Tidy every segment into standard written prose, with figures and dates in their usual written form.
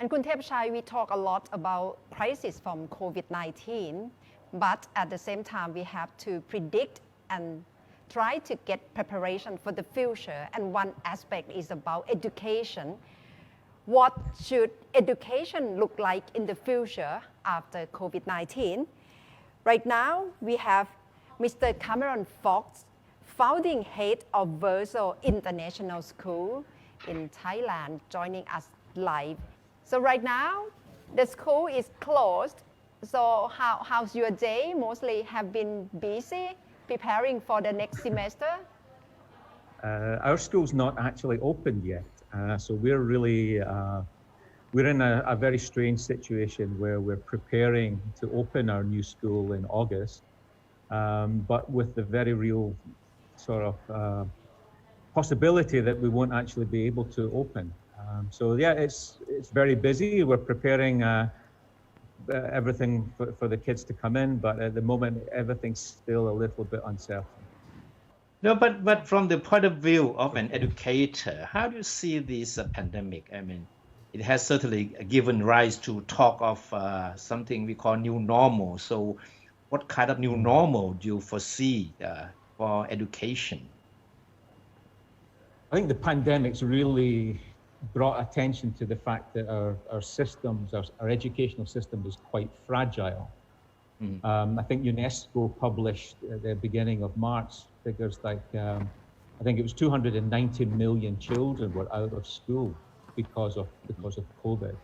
And Kuntepchai, we talk a lot about crisis from COVID-19, but at the same time, we have to predict and try to get preparation for the future. And one aspect is about education. What should education look like in the future after COVID-19? Right now, we have Mr. Cameron Fox, founding head of VERSO International School in Thailand, joining us live. So right now, the school is closed. So how's your day? Mostly have been busy preparing for the next semester? Our school's not actually open yet. So we're really, we're in a very strange situation where we're preparing to open our new school in August, but with the very real sort of possibility that we won't actually be able to open. So yeah, it's very busy. We're preparing everything for the kids to come in, but at the moment, everything's still a little bit uncertain. No, but from the point of view of an educator, how do you see this pandemic? I mean, it has certainly given rise to talk of something we call new normal. So what kind of new normal do you foresee for education? I think the pandemic's really brought attention to the fact that our systems, our educational system is quite fragile. I think UNESCO published at the beginning of March figures like, I think it was 290 million children were out of school because of COVID.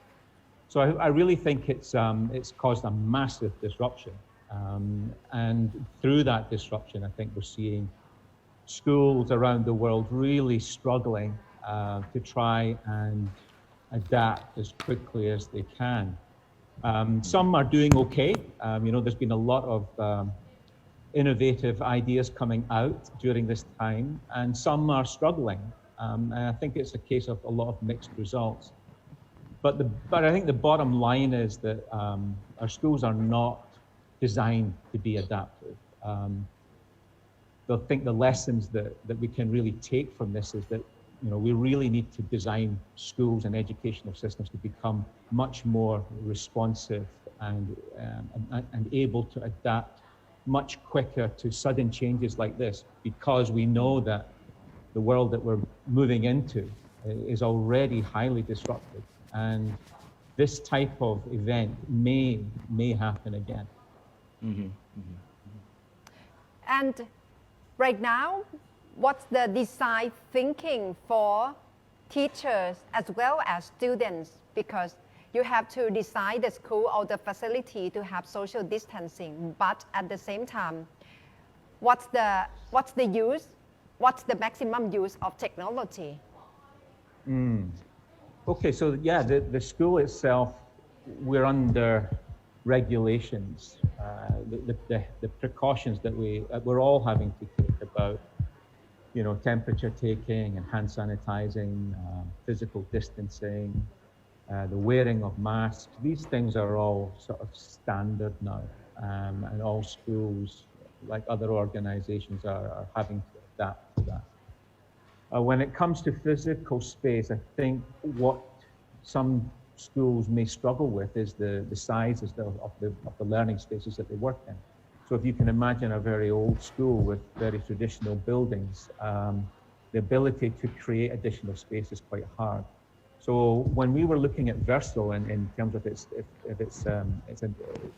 So I really think it's caused a massive disruption. And through that disruption, I think we're seeing schools around the world really struggling to try and adapt as quickly as they can. Some are doing okay. There's been a lot of innovative ideas coming out during this time, and some are struggling. And I think it's a case of a lot of mixed results. But I think the bottom line is that our schools are not designed to be adaptive. I think the lessons that we can really take from this is that we really need to design schools and educational systems to become much more responsive and able to adapt much quicker to sudden changes like this, because we know that the world that we're moving into is already highly disrupted, and this type of event may happen again. And right now, what's the design thinking for teachers as well as students? Because you have to design the school or the facility to have social distancing, but at the same time, what's the maximum use of technology? Okay, so yeah, the school itself, we're under regulations, the precautions that we're all having to take about, temperature taking and hand sanitizing, physical distancing, the wearing of masks. These things are all sort of standard now, and all schools, like other organizations, are having to adapt to that. When it comes to physical space, I think what some schools may struggle with is the sizes of the learning spaces that they work in. So if you can imagine a very old school with very traditional buildings, the ability to create additional space is quite hard. So when we were looking at VERSO in terms of its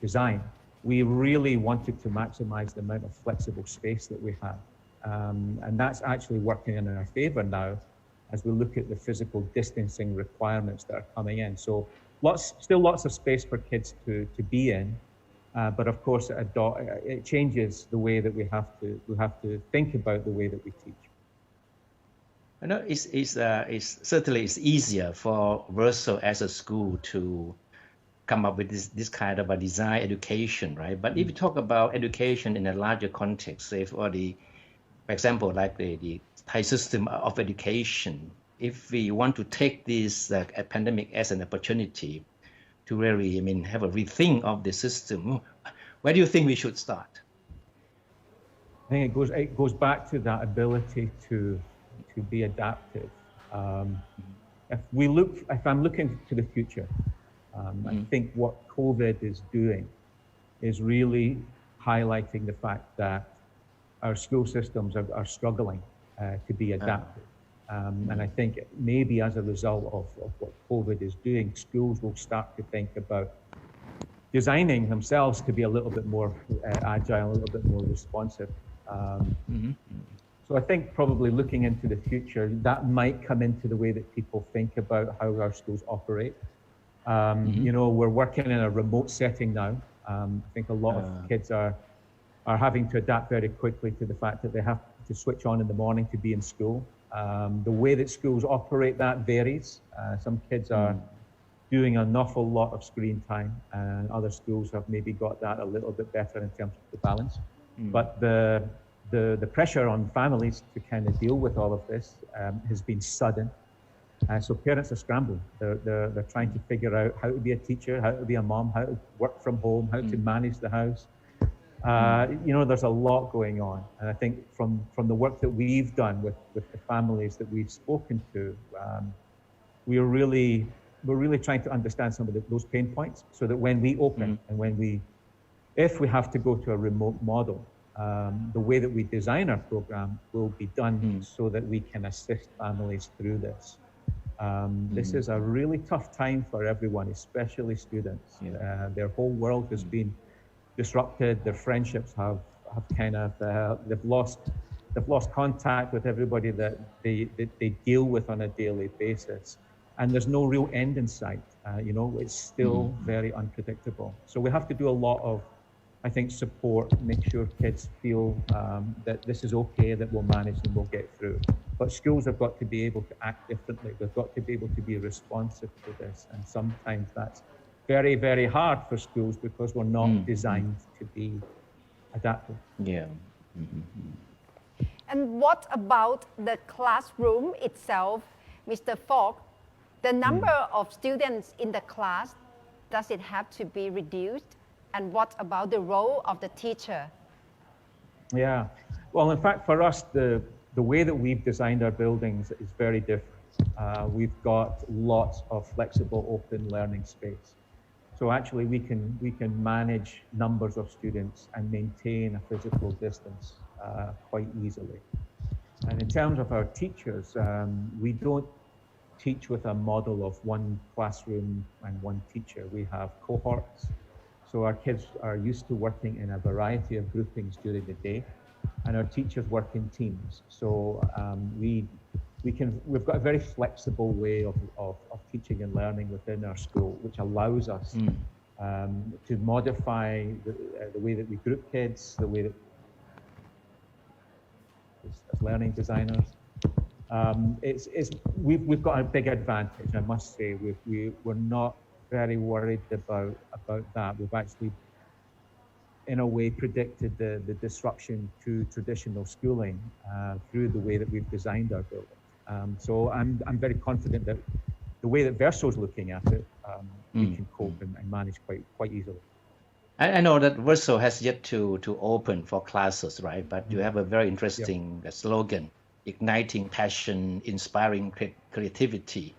design, we really wanted to maximize the amount of flexible space that we have. And that's actually working in our favor now as we look at the physical distancing requirements that are coming in. So still lots of space for kids to be in, but of course it changes the way that we have to think about the way that we teach. I know it's certainly easier for VERSO as a school to come up with this kind of a design education, right? But if you talk about education in a larger context, say for example, like the Thai system of education, if we want to take this pandemic as an opportunity to really, have a rethink of the system, where do you think we should start? I think it goes back to that ability to be adaptive. if I'm looking to the future, I think what COVID is doing is really highlighting the fact that our school systems are struggling to be adaptive. And I think maybe as a result of what COVID is doing, schools will start to think about designing themselves to be a little bit more agile, a little bit more responsive. So I think probably looking into the future, that might come into the way that people think about how our schools operate. You know, we're working in a remote setting now. I think a lot of kids are having to adapt very quickly to the fact that they have to switch on in the morning to be in school. The way that schools operate that varies. Some kids are doing an awful lot of screen time, and other schools have maybe got that a little bit better in terms of the balance. But the pressure on families to kind of deal with all of this has been sudden. So parents are scrambling. They're trying to figure out how to be a teacher, how to be a mom, how to work from home, how to manage the house. You know, there's a lot going on. And I think from the work that we've done with the families that we've spoken to, we're really trying to understand some of those pain points so that when we open and if we have to go to a remote model, the way that we design our program will be done so that we can assist families through this. This is a really tough time for everyone, especially students. Their whole world has been disrupted. Their friendships have kind of they've lost contact with everybody that they deal with on a daily basis, and there's no real end in sight. You know, it's still very unpredictable. So we have to do a lot of, I think, support, make sure kids feel that this is okay, that we'll manage and we'll get through. But schools have got to be able to act differently. They've got to be able to be responsive to this. And sometimes that's very, very hard for schools because we're not designed to be adaptive. And what about the classroom itself, Mr. Fogg? The number of students in the class, does it have to be reduced? And what about the role of the teacher? Yeah, well, in fact, for us, the way that we've designed our buildings is very different. We've got lots of flexible open learning space. So actually we can manage numbers of students and maintain a physical distance quite easily. And in terms of our teachers, we don't teach with a model of one classroom and one teacher. We have cohorts. So our kids are used to working in a variety of groupings during the day, and our teachers work in teams. So we've got a very flexible way of teaching and learning within our school, which allows us to modify the way that we group kids, the way that as learning designers. We've got a big advantage, I must say. We're not very worried about that. We've actually, in a way, predicted the disruption to traditional schooling through the way that we've designed our building. So I'm very confident that the way that VERSO is looking at it, we can cope and manage quite easily. I know that VERSO has yet to open for classes, right? But you have a very interesting slogan, igniting passion, inspiring creativity.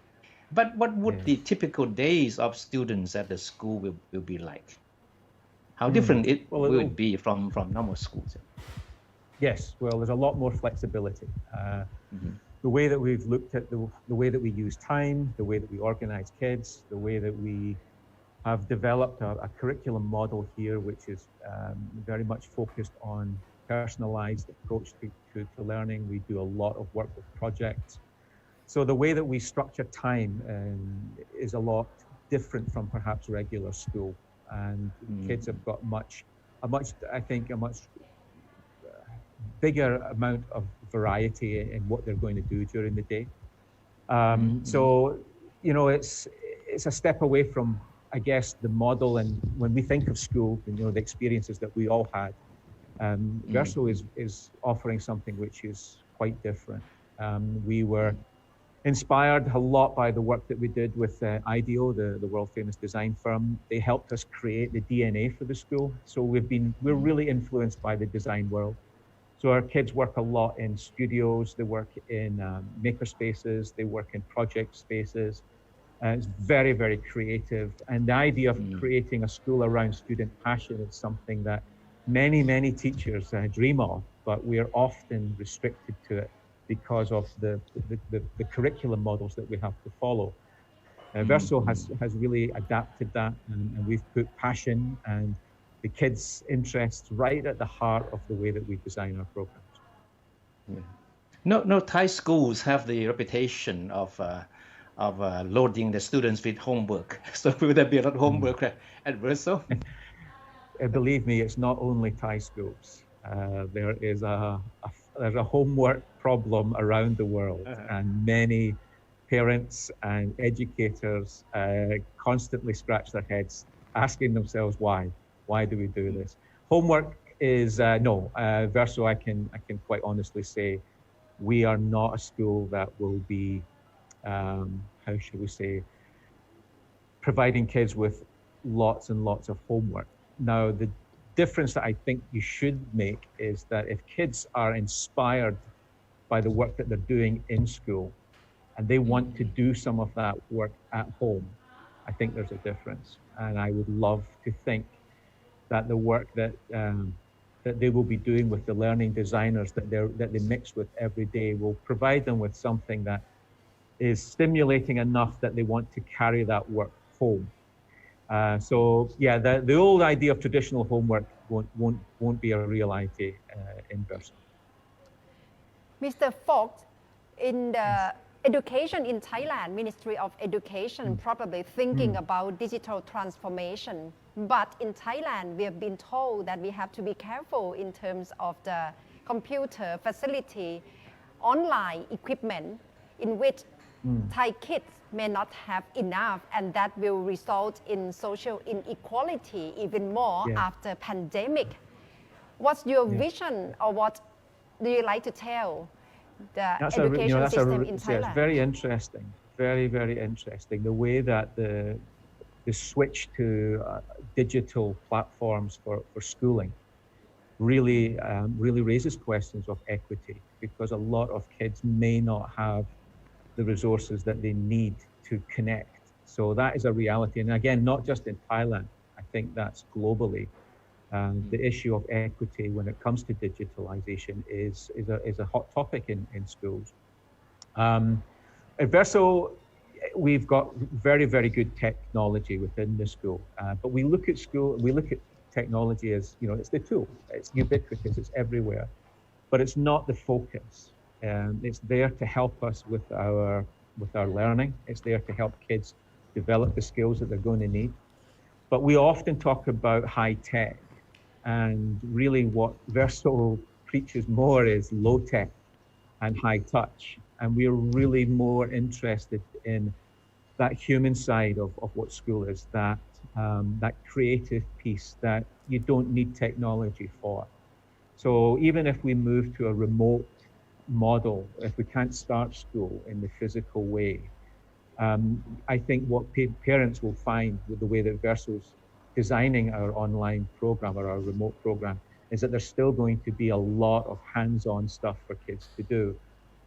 But what would the typical days of students at the school will be like? How different will it be from normal schools? Yes, well, there's a lot more flexibility. The way that we've looked at the way that we use time, the way that we organize kids, the way that we have developed a curriculum model here, which is very much focused on personalized approach to learning. We do a lot of work with projects. So the way that we structure time is a lot different from perhaps regular school. And kids have got a much bigger amount of variety in what they're going to do during the day. So, you know, it's a step away from, I guess, the model. And when we think of school, you know, the experiences that we all had, VERSO is offering something which is quite different. We were inspired a lot by the work that we did with IDEO, the world famous design firm. They helped us create the DNA for the school. So we're really influenced by the design world. So our kids work a lot in studios, they work in maker spaces, they work in project spaces. It's very, very creative. And the idea of creating a school around student passion is something that many, many teachers dream of, but we are often restricted to it because of the curriculum models that we have to follow. VERSO has really adapted that, and we've put passion and the kids' interests right at the heart of the way that we design our programs. Yeah. No Thai schools have the reputation of loading the students with homework. So will there be a lot of homework at VERSO? Believe me, it's not only Thai schools. There is there's a homework problem around the world, and many parents and educators constantly scratch their heads, asking themselves why. Why do we do this? Homework is no. VERSO, I can quite honestly say, we are not a school that will be, how should we say, providing kids with lots and lots of homework. Now, the difference that I think you should make is that if kids are inspired by the work that they're doing in school and they want to do some of that work at home, I think there's a difference. And I would love to think that the work that they will be doing with the learning designers that they mix with every day will provide them with something that is stimulating enough that they want to carry that work home. So yeah, the old idea of traditional homework won't be a reality in VERSO. Mr. Fox, in the education in Thailand, Ministry of Education probably thinking about digital transformation. But in Thailand, we have been told that we have to be careful in terms of the computer facility, online equipment, in which Thai kids may not have enough, and that will result in social inequality even more after pandemic. What's your vision, or what do you like to tell the education system in Thailand? It's very interesting, very, very interesting. The way that the switch to digital platforms for schooling really raises questions of equity, because a lot of kids may not have the resources that they need to connect. So that is a reality. And again, not just in Thailand, I think that's globally. The issue of equity when it comes to digitalization is a hot topic in schools. At VERSO, we've got very, very good technology within the school, but we look at technology as, it's the tool. It's ubiquitous, it's everywhere, but it's not the focus. It's there to help us with our learning. It's there to help kids develop the skills that they're going to need. But we often talk about high tech, and really what VERSO preaches more is low tech and high touch. And we're really more interested in that human side of what school is, that creative piece that you don't need technology for. So even if we move to a remote model, if we can't start school in the physical way, I think what parents will find with the way that VERSO's designing our online program or our remote program is that there's still going to be a lot of hands-on stuff for kids to do,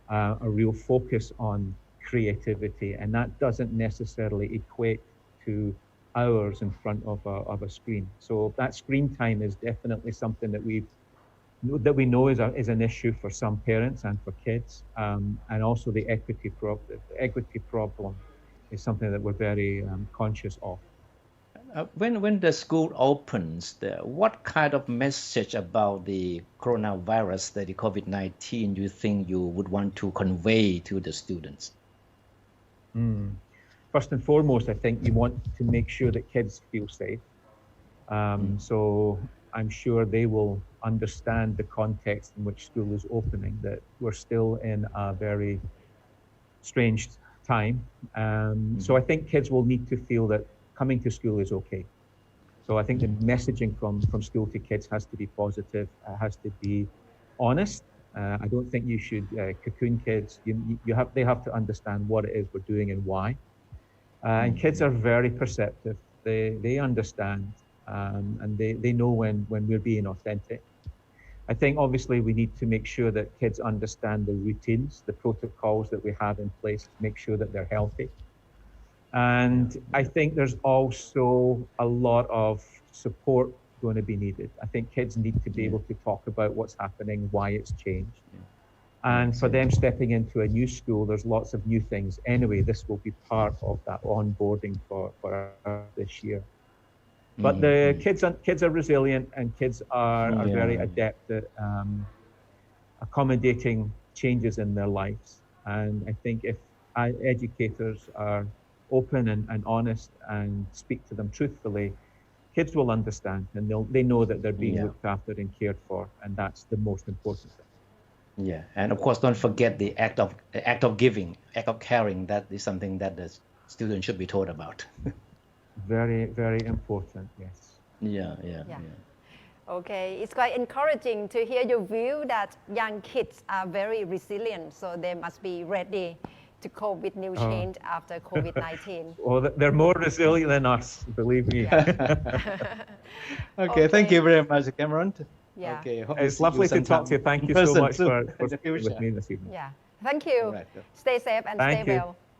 a real focus on creativity, and that doesn't necessarily equate to hours in front of a screen. So that screen time is definitely something that we know is an issue for some parents and for kids, and also the equity problem is something that we're very conscious of. When the school opens, what kind of message about the coronavirus, the COVID-19, you think you would want to convey to the students? First and foremost, I think you want to make sure that kids feel safe. So I'm sure they will understand the context in which school is opening, that we're still in a very strange time. So I think kids will need to feel that coming to school is okay. So I think the messaging from school to kids has to be positive, has to be honest. I don't think you should cocoon kids. They have to understand what it is we're doing and why. And kids are very perceptive. They understand, and they know when we're being authentic. I think obviously we need to make sure that kids understand the routines, the protocols that we have in place to make sure that they're healthy. And I think there's also a lot of support going to be needed. I think kids need to be able to talk about what's happening, why it's changed. And for them stepping into a new school, there's lots of new things. Anyway, this will be part of that onboarding for this year. But the kids are resilient, and kids are very adept at accommodating changes in their lives. And I think if educators are open and honest and speak to them truthfully, kids will understand, and they know that they're being looked after and cared for, and that's the most important thing. Yeah, and of course, don't forget the act of giving, act of caring. That is something that the students should be taught about. Very, very important. Yes. Yeah. Okay, it's quite encouraging to hear your view that young kids are very resilient, so they must be ready to cope with new change after COVID-19. Well, they're more resilient than us, believe me. Okay, thank you very much, Cameron. Yeah. Okay, it's lovely to talk to you. Thank you so much for being with me this evening. Yeah. Thank you. Right. Stay safe and Thank stay you. well.